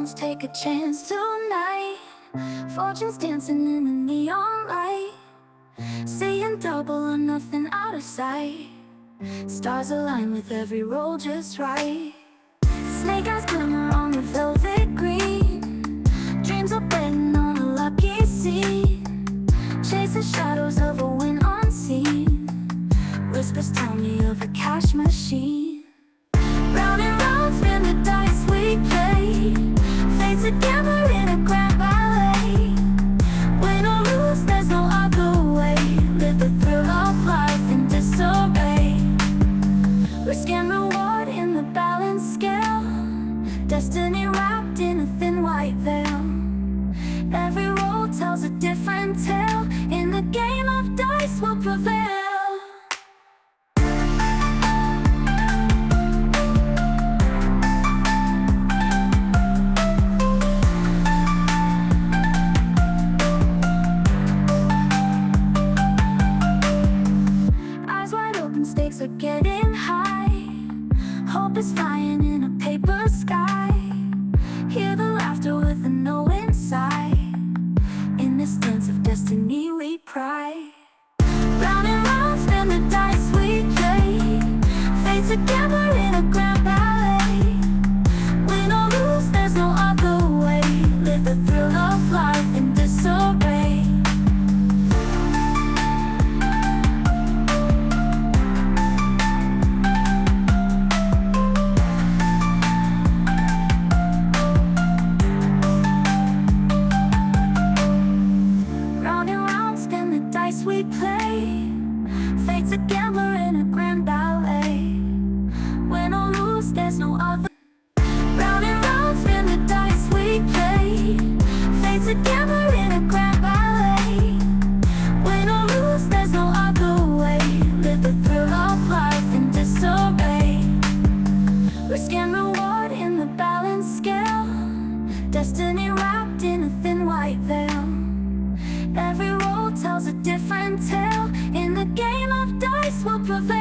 stones, take a chance tonight. Fortune's dancing in the neon light, seeing double or nothing out of sight. Stars align with every roll just right. Snake eyes glimmer on the velvet green. Dreams are betting on a lucky scene, chasing shadows of a wind unseen. Whispers tell me of a cash machine. Round and round spin the dice we play, fate together in a grand ballet. Win or lose, there's no other way. Live the thrill of life in disarray. Risk and reward in the balance scale, destiny wrapped in a thin white veil. Every roll tells a different tale. In the game of dice will prevail. Stakes are getting high, hope is flying in a paper sky. Hear the laughter with a no inside. In this dance of destiny we pry. Round and round spin the dice we play, fate together in a grand ballet. Win or lose, there's no other way. Live the thrill of life in disarray. We play, fate together in a grand ballet. Win or lose, there's no other. Round and round spin the dice we play, fate together in a grand ballet. Win or lose, there's no other way. Live the thrill of life in disarray. Risk and reward in the balance scale, destiny wrapped in a thin white veil. Every roll tells a different tale. In the game of dice will prevail.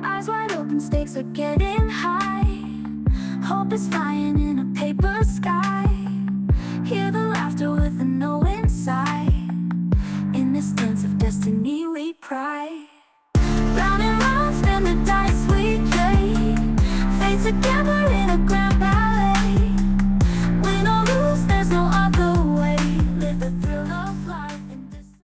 Eyes wide open, stakes are getting high, hope is flying in a paper sky. Hear the